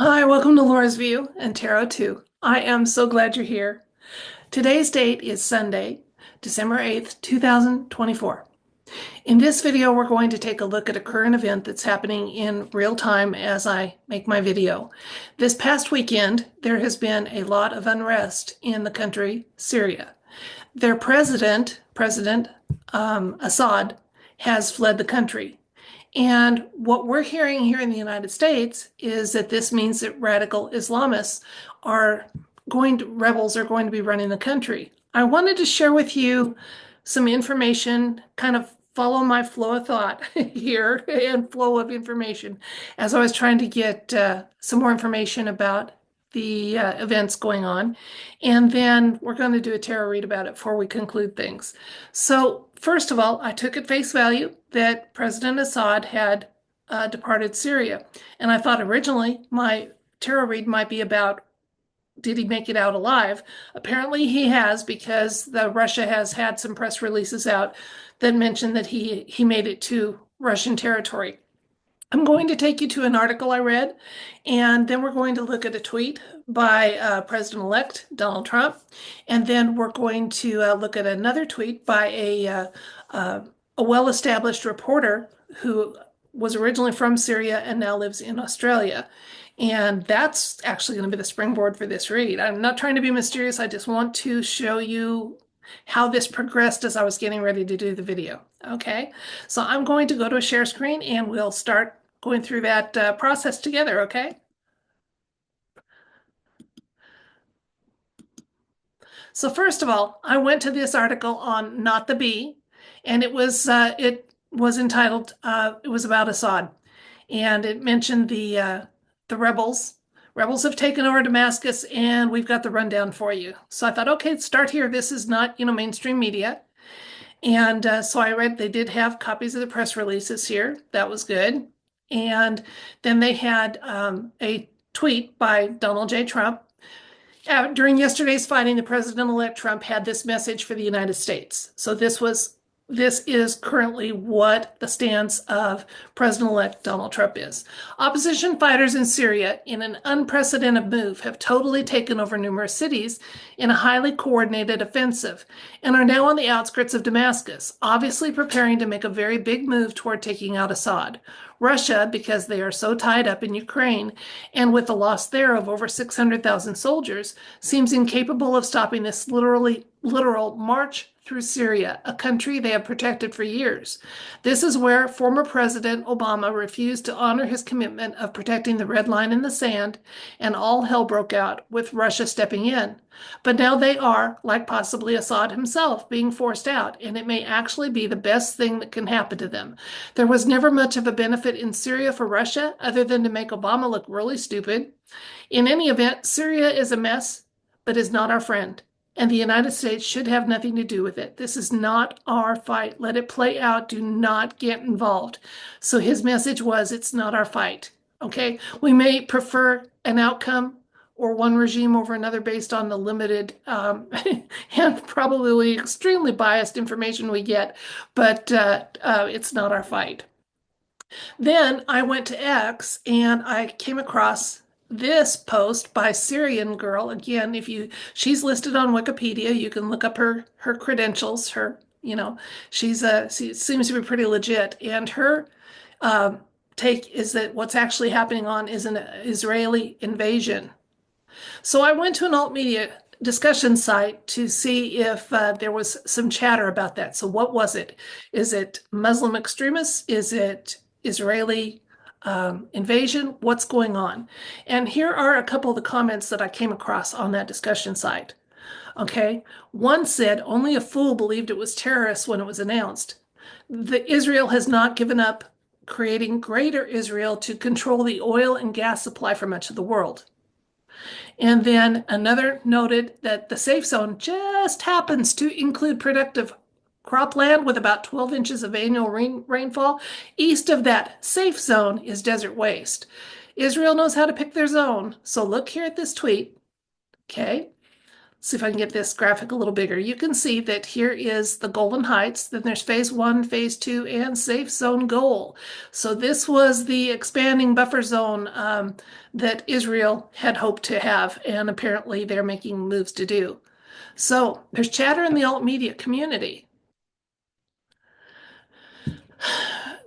Hi, welcome to Laura's View and Tarot 2. I am so glad you're here. Today's date is Sunday, December 8th, 2024. In this video, we're going to take a look at a current event that's happening in real time as I make my video. This past weekend, there has been a lot of unrest in the country, Syria. Their President Assad, has fled the country. And what we're hearing here in the United States is that this means that radical Islamists rebels are going to be running the country. I wanted to share with you some information, kind of follow my flow of thought here and flow of information as I was trying to get some more information about the events going on. And then we're going to do a tarot read about it before we conclude things. So, first of all, I took at face value that President Assad had departed Syria. And I thought originally my tarot read might be about, did he make it out alive? Apparently he has, because Russia has had some press releases out that mention that he made it to Russian territory. I'm going to take you to an article I read, and then we're going to look at a tweet by President-elect Donald Trump, and then we're going to look at another tweet by a well-established reporter who was originally from Syria and now lives in Australia. And that's actually going to be the springboard for this read. I'm not trying to be mysterious. I just want to show you how this progressed as I was getting ready to do the video. Okay, so I'm going to go to a share screen and we'll start going through that process together, okay? So first of all, I went to this article on Not the Bee, and it was entitled it was about Assad, and it mentioned the rebels. Rebels have taken over Damascus, and we've got the rundown for you. So I thought, okay, start here. This is not, mainstream media. And so I read they did have copies of the press releases here. That was good. And then they had a tweet by Donald J. Trump. During yesterday's fighting, the President-elect Trump had this message for the United States. So this is currently what the stance of President-elect Donald Trump is. Opposition fighters in Syria, in an unprecedented move, have totally taken over numerous cities in a highly coordinated offensive and are now on the outskirts of Damascus, obviously preparing to make a very big move toward taking out Assad. Russia, because they are so tied up in Ukraine and with the loss there of over 600,000 soldiers, seems incapable of stopping this literal march through Syria, a country they have protected for years. This is where former President Obama refused to honor his commitment of protecting the red line in the sand, and all hell broke out with Russia stepping in. But now they are, like possibly Assad himself, being forced out, and it may actually be the best thing that can happen to them. There was never much of a benefit in Syria for Russia other than to make Obama look really stupid. In any event, Syria is a mess, but is not our friend. And the United States should have nothing to do with it. This is not our fight. Let it play out. Do not get involved. So his message was, it's not our fight. Okay? We may prefer an outcome or one regime over another based on the limited and probably extremely biased information we get, but it's not our fight. Then I went to X and I came across this post by Syrian girl. Again, she's listed on Wikipedia, you can look up her credentials. She seems to be pretty legit, and her take is that what's actually happening is an Israeli invasion. So I went to an alt media discussion site to see if there was some chatter about that. So what was it? Is it Muslim extremists? Is it Israeli invasion? What's going on? And here are a couple of the comments that I came across on that discussion site. Okay, one said, only a fool believed it was terrorists when it was announced. Israel has not given up creating greater Israel to control the oil and gas supply for much of the world. And then another noted that the safe zone just happens to include productive cropland with about 12 inches of annual rainfall. East of that safe zone is desert waste. Israel knows how to pick their zone. So look here at this tweet. Okay. see if I can get this graphic a little bigger. You can see that here is the Golan Heights, then there's phase one, phase two, and safe zone goal. So this was the expanding buffer zone that Israel had hoped to have, and apparently they're making moves to do. So there's chatter in the alt media community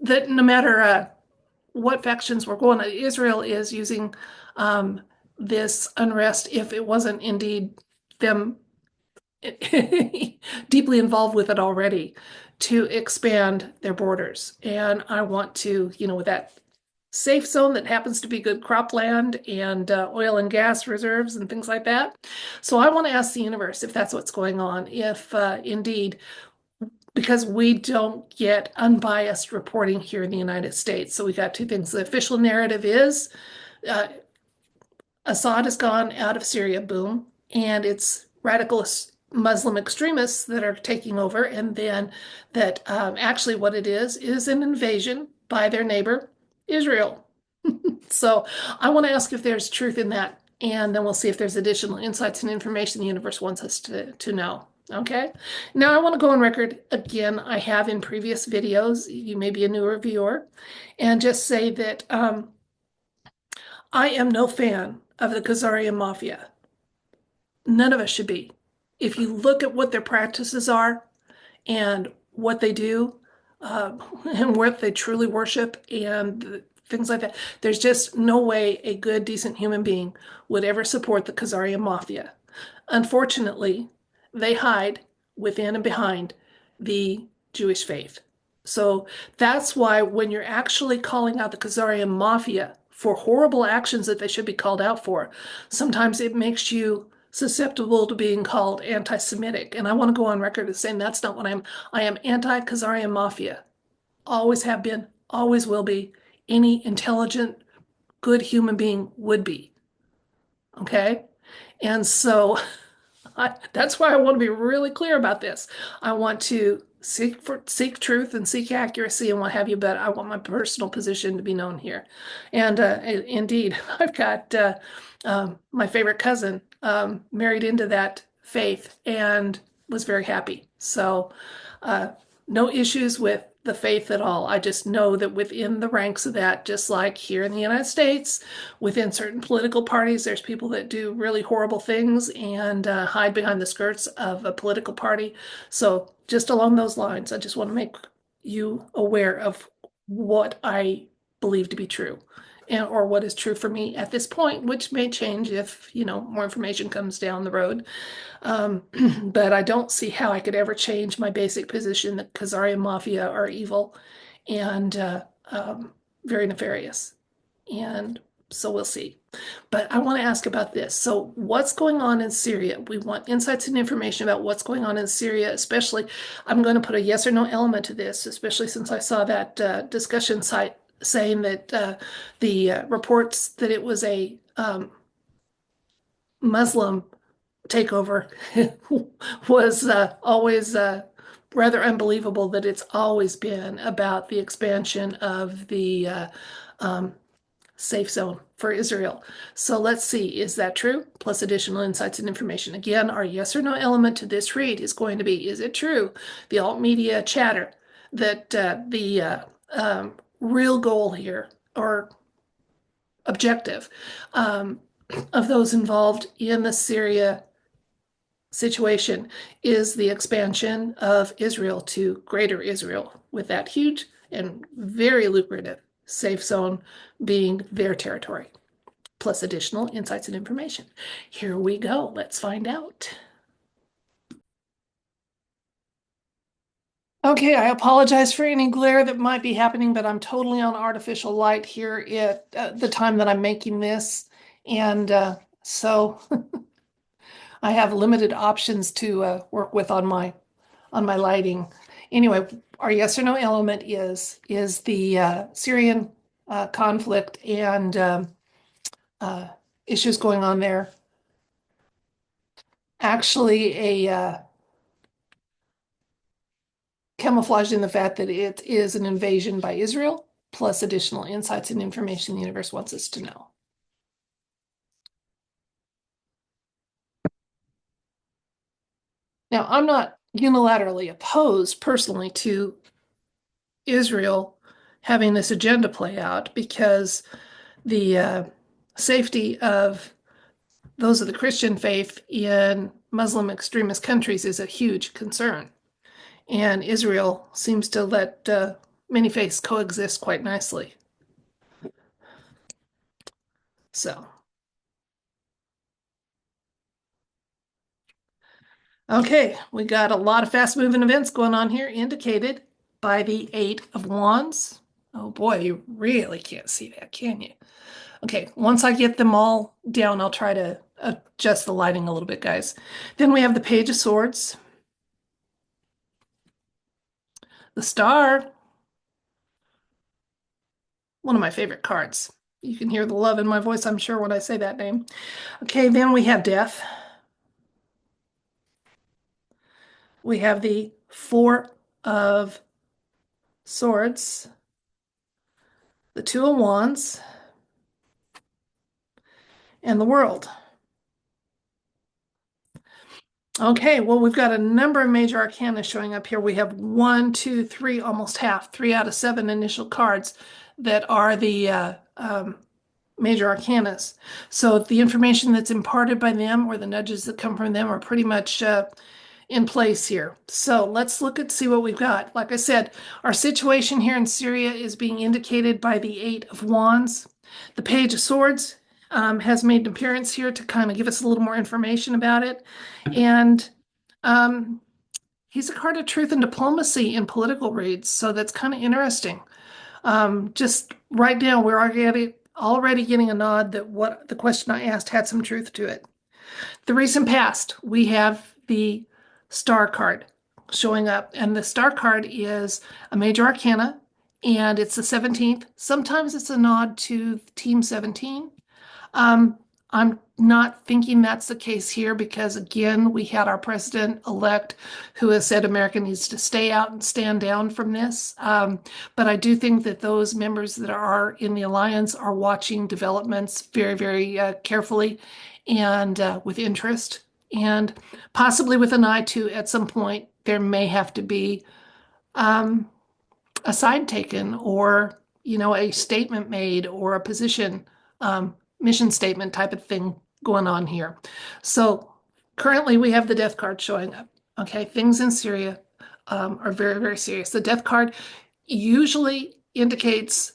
that no matter what factions were going, Israel is using this unrest, if it wasn't indeed them deeply involved with it already, to expand their borders. And I want to, with that safe zone that happens to be good cropland and oil and gas reserves and things like that. So I want to ask the universe if that's what's going on, if indeed, because we don't get unbiased reporting here in the United States. So we got two things. The official narrative is uh, Assad has gone out of Syria, boom, and it's radical Muslim extremists that are taking over, and then that actually what it is an invasion by their neighbor, Israel. So I want to ask if there's truth in that, and then we'll see if there's additional insights and information the universe wants us to know. Okay. Now I want to go on record again. I have in previous videos, you may be a newer viewer, and just say that I am no fan of the Khazarian mafia. None of us should be. If you look at what their practices are and what they do, and what they truly worship and things like that, there's just no way a good, decent human being would ever support the Khazarian mafia. Unfortunately, they hide within and behind the Jewish faith. So that's why when you're actually calling out the Khazarian mafia for horrible actions that they should be called out for, sometimes it makes you susceptible to being called anti-Semitic. And I want to go on record as saying that's not what I am. I am anti-Khazarian mafia. Always have been, always will be. Any intelligent, good human being would be. Okay? And so that's why I want to be really clear about this. I want to seek truth and seek accuracy and what have you, but I want my personal position to be known here. And indeed, I've got my favorite cousin married into that faith and was very happy. So no issues with the faith at all. I just know that within the ranks of that, just like here in the United States, within certain political parties, there's people that do really horrible things and hide behind the skirts of a political party. So just along those lines, I just want to make you aware of what I believe to be true. And, or what is true for me at this point, which may change if, more information comes down the road. But I don't see how I could ever change my basic position that Khazarian mafia are evil and very nefarious. And so we'll see. But I want to ask about this. So what's going on in Syria? We want insights and information about what's going on in Syria, especially I'm going to put a yes or no element to this, especially since I saw that discussion site saying that the reports that it was a Muslim takeover was always rather unbelievable that it's always been about the expansion of the safe zone for Israel. So let's see, is that true? Plus additional insights and information. Again, our yes or no element to this read is going to be, is it true? The alt media chatter that the real goal here or objective of those involved in the Syria situation is the expansion of Israel to greater Israel, with that huge and very lucrative safe zone being their territory, plus additional insights and information. Here we go. Let's find out. Okay, I apologize for any glare that might be happening, but I'm totally on artificial light here at the time that I'm making this. And so I have limited options to work with on my lighting. Anyway, our yes or no element is the Syrian conflict and issues going on there. Actually, a camouflaged in the fact that it is an invasion by Israel, plus additional insights and information the universe wants us to know. Now, I'm not unilaterally opposed personally to Israel having this agenda play out because the safety of those of the Christian faith in Muslim extremist countries is a huge concern. And Israel seems to let many faiths coexist quite nicely. So, okay, we got a lot of fast moving events going on here, indicated by the Eight of Wands. Oh boy, you really can't see that, can you? Okay, once I get them all down, I'll try to adjust the lighting a little bit, guys. Then we have the Page of Swords, the Star, one of my favorite cards. You can hear the love in my voice, I'm sure, when I say that name. Okay, then we have Death. We have the Four of Swords, the Two of Wands, and the World. Okay, well, we've got a number of major arcana showing up here. We have one, two, three, almost half, 3 out of 7 initial cards that are the major arcanas. So the information that's imparted by them or the nudges that come from them are pretty much in place here. So let's look at see what we've got. Like I said, our situation here in Syria is being indicated by the Eight of Wands. The Page of Swords has made an appearance here to kind of give us a little more information about it. And he's a card of truth and diplomacy in political reads, so that's kind of interesting. Just right now, we're already getting a nod that what the question I asked had some truth to it. The recent past, we have the Star card showing up, and the Star card is a major arcana, and it's the 17th. Sometimes it's a nod to Team 17. I'm not thinking that's the case here because, again, we had our president-elect who has said America needs to stay out and stand down from this. But I do think that those members that are in the alliance are watching developments very, very carefully and with interest, and possibly with an eye to at some point there may have to be a side taken or a statement made or a position mission statement type of thing going on here. So currently we have the death card showing up. Okay, things in Syria are very, very serious. The death card usually indicates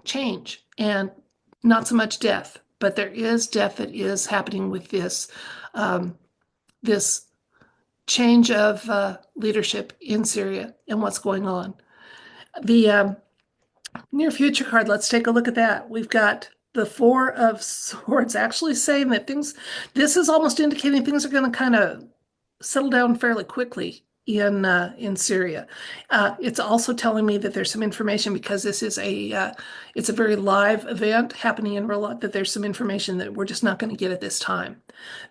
change and not so much death, but there is death that is happening with this change of leadership in Syria and what's going on. The near future card, let's take a look at that. We've got the Four of Swords actually saying that this is almost indicating things are going to kind of settle down fairly quickly in Syria. It's also telling me that there's some information because this is it's a very live event happening in real life, that there's some information that we're just not going to get at this time.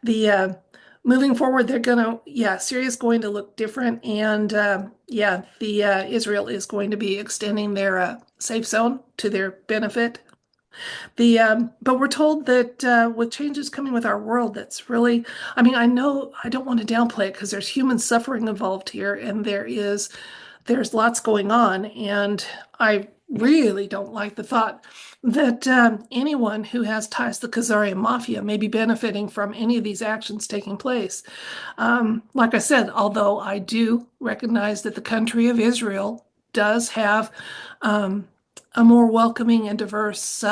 The moving forward, Syria is going to look different, and Israel is going to be extending their safe zone to their benefit. But we're told that with changes coming with our world, that's really, I mean, I know I don't want to downplay it because there's human suffering involved here, and there's lots going on, and I really don't like the thought that anyone who has ties to the Khazarian mafia may be benefiting from any of these actions taking place. Like I said, although I do recognize that the country of Israel does have a more welcoming and diverse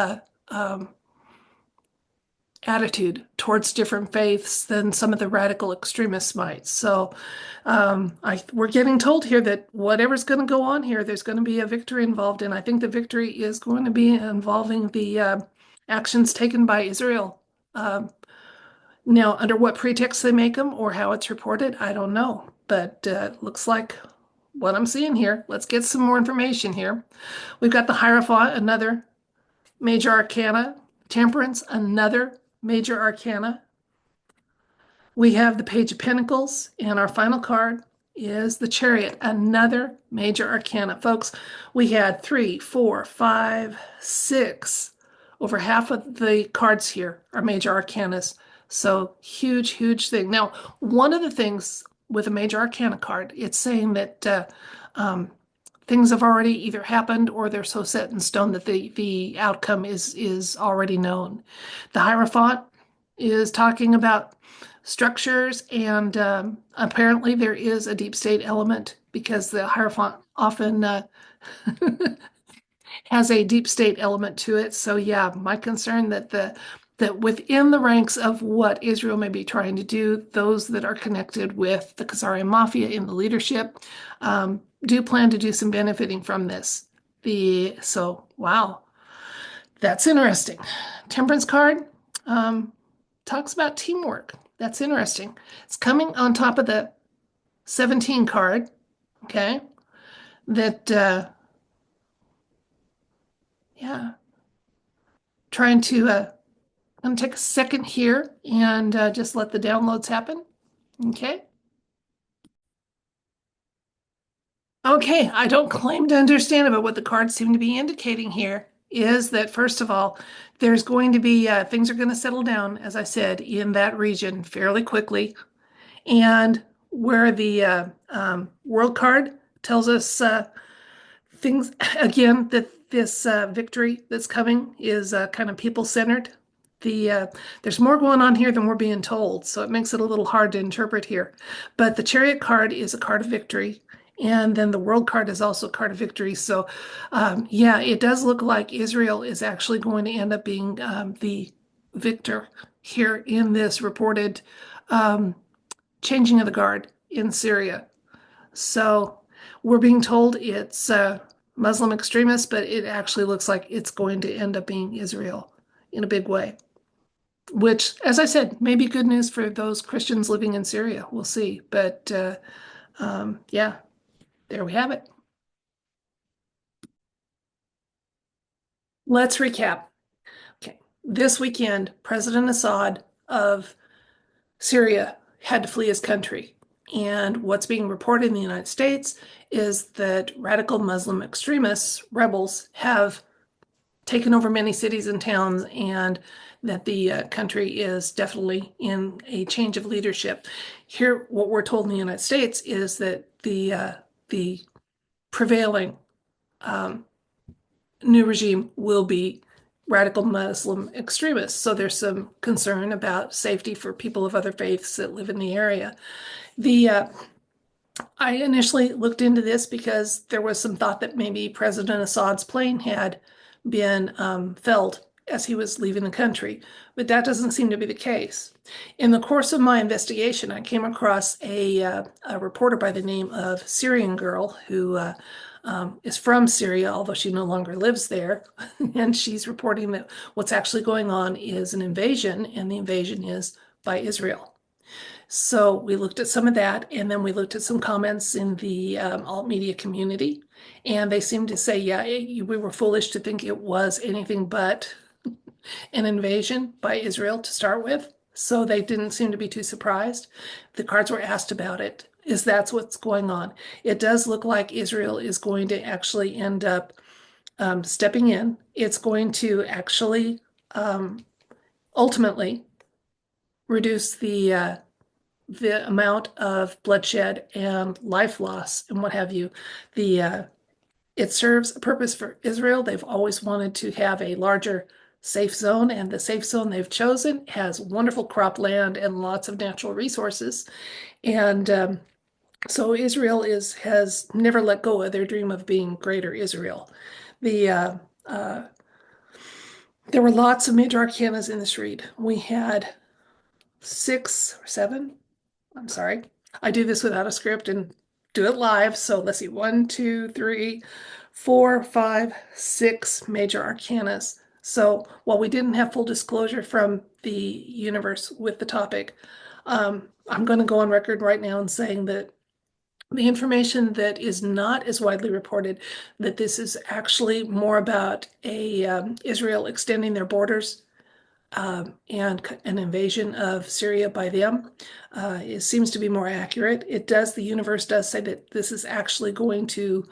attitude towards different faiths than some of the radical extremists might. So we're getting told here that whatever's going to go on here, there's going to be a victory involved, and I think the victory is going to be involving the actions taken by Israel. Now, under what pretext they make them or how it's reported, I don't know, but looks like what I'm seeing here. Let's get some more information here. We've got the Hierophant, another major arcana. Temperance, another major arcana. We have the Page of Pentacles, and our final card is the Chariot, another major arcana. Folks, we had 3, 4, 5, 6. Over half of the cards here are major arcanas. So huge, huge thing. Now, one of the things with a major arcana card. It's saying that um, things have already either happened or they're so set in stone that the outcome is already known. The Hierophant is talking about structures, and apparently there is a deep state element because the Hierophant often has a deep state element to it. So yeah, my concern that within the ranks of what Israel may be trying to do, those that are connected with the Khazarian mafia in the leadership do plan to do some benefiting from this. Wow, that's interesting. Temperance card talks about teamwork. That's interesting. It's coming on top of the 17 card. Okay, that yeah, trying to I'm gonna take a second here and just let the downloads happen. Okay. Okay, I don't claim to understand it, but what the cards seem to be indicating here is that, first of all, there's going to be things are going to settle down, as I said, in that region fairly quickly. And where the world card tells us things again that this victory that's coming is kind of people-centered. There's more going on here than we're being told, so it makes it a little hard to interpret here. But the Chariot card is a card of victory, and then the World card is also a card of victory. So, yeah, it does look like Israel is actually going to end up being the victor here in this reported um, changing of the guard in Syria. So we're being told it's Muslim extremists, but it actually looks like it's going to end up being Israel in a big way, which, as I said, may be good news for those Christians living in Syria. We'll see. But yeah, there we have it. Let's recap. Okay. This weekend, President Assad of Syria had to flee his country. And what's being reported in the United States is that radical Muslim extremists, rebels, have taken over many cities and towns, and that the country is definitely in a change of leadership. Here, what we're told in the United States is that the prevailing um, new regime will be radical Muslim extremists. So there's some concern about safety for people of other faiths that live in the area. The I initially looked into this because there was some thought that maybe President Assad's plane had been felled as he was leaving the country, but that doesn't seem to be the case. In the course of my investigation, I came across a reporter by the name of Syrian Girl who is from Syria, although she no longer lives there. And she's reporting that what's actually going on is an invasion, and the invasion is by Israel. So we looked at some of that, and then we looked at some comments in the alt media community, and they seemed to say, yeah, we were foolish to think it was anything but an invasion by Israel to start with. So they didn't seem to be too surprised. The cards were asked about it. Is that's what's going on? It does look like Israel is going to actually end up stepping in. It's going to actually ultimately reduce the amount of bloodshed and life loss and what have you. It serves a purpose for Israel. They've always wanted to have a larger safe zone, and the safe zone they've chosen has wonderful cropland and lots of natural resources. And so Israel has never let go of their dream of being greater Israel. The there were lots of major arcanas in this read. We had 6 or 7. I'm sorry. I do this without a script and do it live. So let's see, 1, 2, 3, 4, 5, 6 major arcanas. So while we didn't have full disclosure from the universe with the topic, I'm going to go on record right now and saying that the information that is not as widely reported, that this is actually more about Israel extending their borders and an invasion of Syria by them. It seems to be more accurate. The universe does say that this is actually going to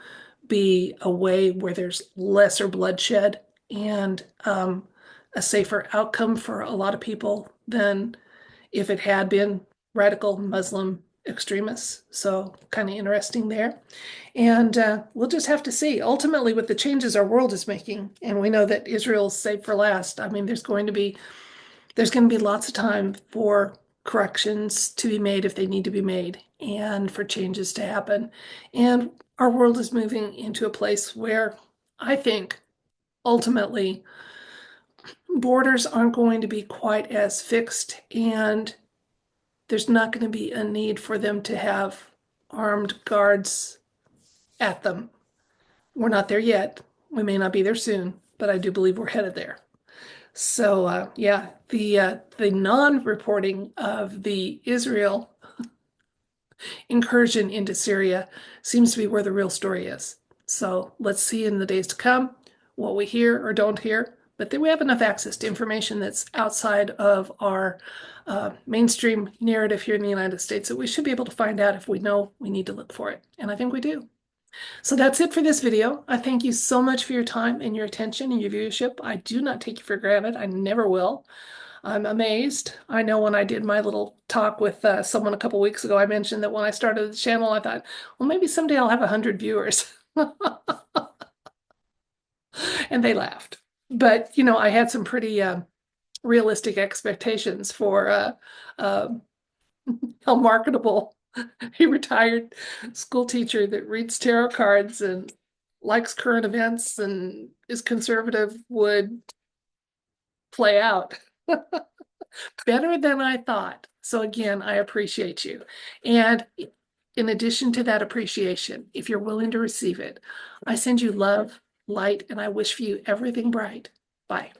be a way where there's lesser bloodshed and a safer outcome for a lot of people than if it had been radical Muslim extremists. So kind of interesting there. And we'll just have to see. Ultimately, with the changes our world is making, and we know that Israel's saved for last. I mean, there's going to be lots of time for corrections to be made if they need to be made, and for changes to happen. And our world is moving into a place where I think ultimately borders aren't going to be quite as fixed, and there's not going to be a need for them to have armed guards at them. We're not there yet. We may not be there soon, but I do believe we're headed there. So yeah, the non-reporting of the Israel incursion into Syria seems to be where the real story is. So let's see in the days to come what we hear or don't hear. But then we have enough access to information that's outside of our mainstream narrative here in the United States that we should be able to find out if we know we need to look for it. And I think we do. So that's it for this video. I thank you so much for your time and your attention and your viewership. I do not take you for granted. I never will. I'm amazed. I know when I did my little talk with someone a couple weeks ago, I mentioned that when I started the channel, I thought, well, maybe someday I'll have 100 viewers. And they laughed. But, you know, I had some pretty realistic expectations for how marketable a retired school teacher that reads tarot cards and likes current events and is conservative would play out. Better than I thought. So again, I appreciate you. And in addition to that appreciation, if you're willing to receive it, I send you love, light, and I wish for you everything bright. Bye.